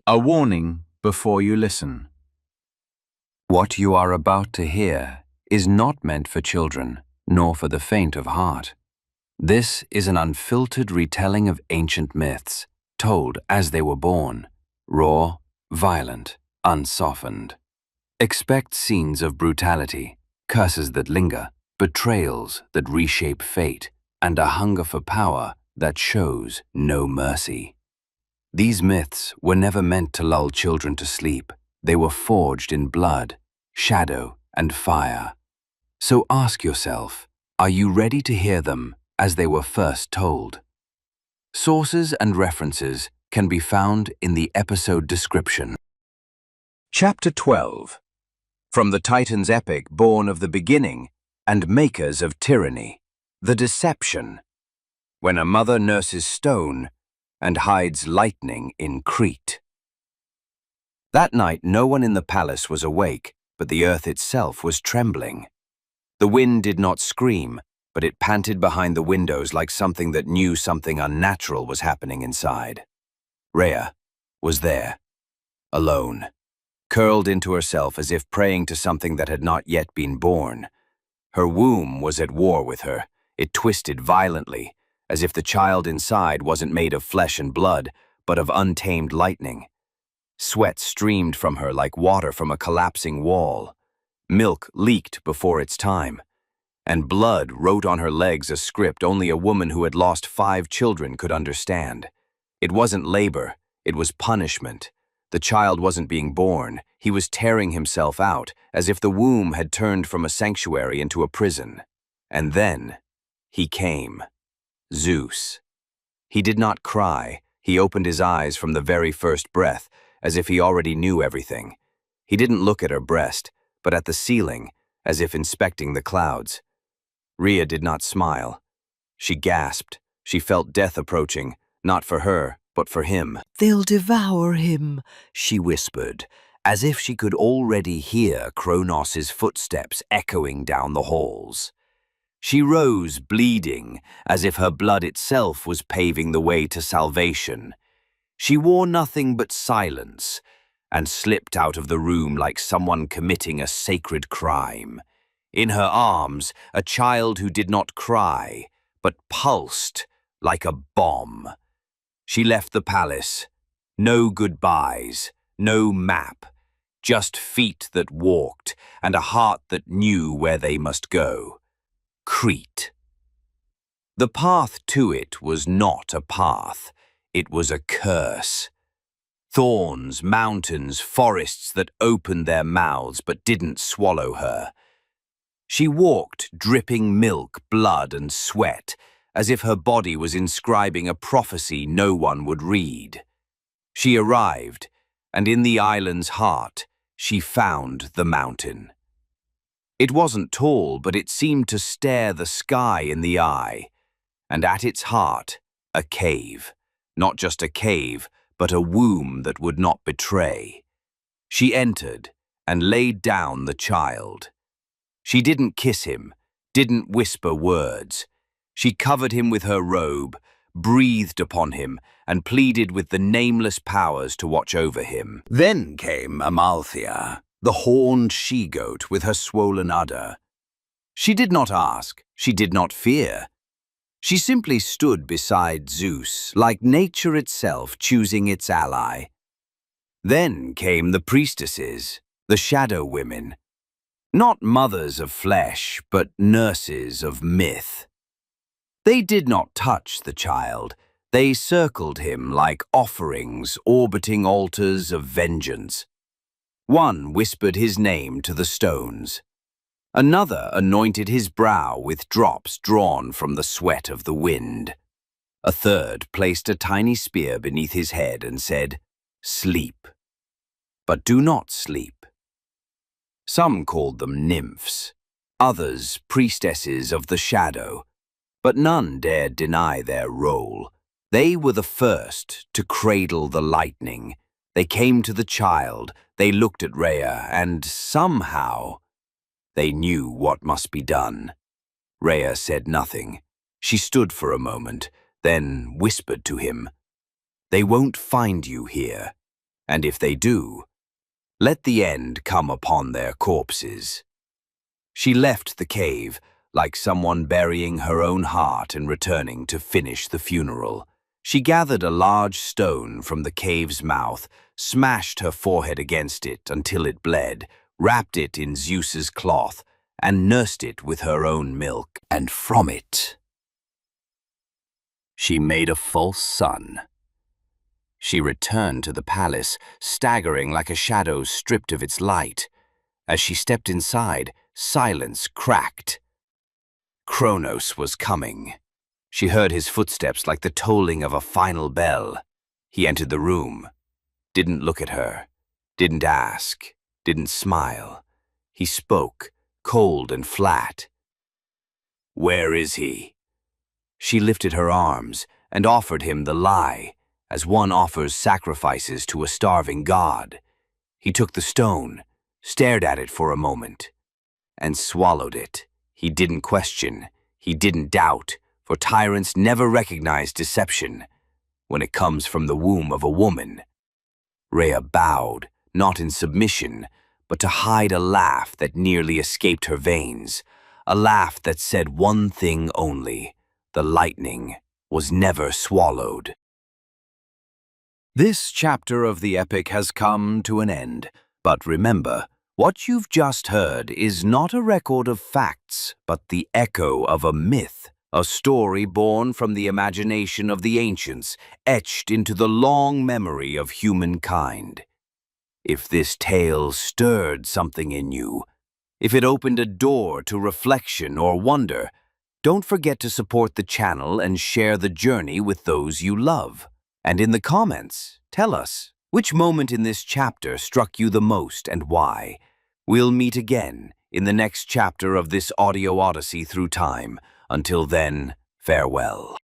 A warning before you listen. What you are about to hear is not meant for children, nor for the faint of heart. This is an unfiltered retelling of ancient myths, told as they were born, raw, violent, unsoftened. Expect scenes of brutality, curses that linger, betrayals that reshape fate, and a hunger for power that shows no mercy. These myths were never meant to lull children to sleep. They were forged in blood, shadow, and fire. So ask yourself, are you ready to hear them as they were first told? Sources and references can be found in the episode description. Chapter 12. From the Titans' epic born of the beginning and makers of tyranny, the deception. When a mother nurses stone and hides lightning in Crete. That night no one in the palace was awake, but the earth itself was trembling. The wind did not scream, but it panted behind the windows like something that knew something unnatural was happening inside. Rhea was there, alone, curled into herself as if praying to something that had not yet been born. Her womb was at war with her. It twisted violently, as if the child inside wasn't made of flesh and blood, but of untamed lightning. Sweat streamed from her like water from a collapsing wall. Milk leaked before its time, and blood wrote on her legs a script only a woman who had lost 5 children could understand. It wasn't labor, it was punishment. The child wasn't being born, he was tearing himself out, as if the womb had turned from a sanctuary into a prison. And then he came. Zeus. He did not cry. He opened his eyes from the very first breath, as if he already knew everything. He didn't look at her breast, but at the ceiling, as if inspecting the clouds. Rhea did not smile. She gasped. She felt death approaching, not for her, but for him. "They'll devour him," she whispered, as if she could already hear Cronus's footsteps echoing down the halls. She rose, bleeding, as if her blood itself was paving the way to salvation. She wore nothing but silence, and slipped out of the room like someone committing a sacred crime. In her arms, a child who did not cry, but pulsed like a bomb. She left the palace. No goodbyes, no map, just feet that walked, and a heart that knew where they must go. Crete. The path to it was not a path, it was a curse. Thorns, mountains, forests that opened their mouths but didn't swallow her. She walked, dripping milk, blood, and sweat, as if her body was inscribing a prophecy no one would read. She arrived, and in the island's heart, she found the mountain. It wasn't tall, but it seemed to stare the sky in the eye, and at its heart, a cave. Not just a cave, but a womb that would not betray. She entered and laid down the child. She didn't kiss him, didn't whisper words. She covered him with her robe, breathed upon him, and pleaded with the nameless powers to watch over him. Then came Amalthea, the horned she-goat with her swollen udder. She did not ask, she did not fear. She simply stood beside Zeus, like nature itself choosing its ally. Then came the priestesses, the shadow women. Not mothers of flesh, but nurses of myth. They did not touch the child. They circled him like offerings orbiting altars of vengeance. One whispered his name to the stones. Another anointed his brow with drops drawn from the sweat of the wind. A third placed a tiny spear beneath his head and said, "Sleep, but do not sleep." Some called them nymphs, others priestesses of the shadow, but none dared deny their role. They were the first to cradle the lightning. They came to the child, they looked at Rhea, and somehow they knew what must be done. Rhea said nothing. She stood for a moment, then whispered to him, "They won't find you here. And if they do, let the end come upon their corpses. She left the cave, like someone burying her own heart and returning to finish the funeral. She gathered a large stone from the cave's mouth, smashed her forehead against it until it bled, wrapped it in Zeus's cloth, and nursed it with her own milk. And from it, she made a false sun. She returned to the palace, staggering like a shadow stripped of its light. As she stepped inside, silence cracked. Cronus was coming. She heard his footsteps like the tolling of a final bell. He entered the room, didn't look at her, didn't ask, didn't smile. He spoke, cold and flat. "Where is he?" She lifted her arms and offered him the lie, as one offers sacrifices to a starving god. He took the stone, stared at it for a moment, and swallowed it. He didn't question, he didn't doubt, for tyrants never recognize deception when it comes from the womb of a woman. Rhea bowed, not in submission, but to hide a laugh that nearly escaped her veins, a laugh that said one thing only: the lightning was never swallowed. This chapter of the epic has come to an end, but remember, what you've just heard is not a record of facts, but the echo of a myth, a story born from the imagination of the ancients, etched into the long memory of humankind. If this tale stirred something in you, if it opened a door to reflection or wonder, don't forget to support the channel and share the journey with those you love. And in the comments, tell us, which moment in this chapter struck you the most and why? We'll meet again in the next chapter of this audio odyssey through time. Until then, farewell.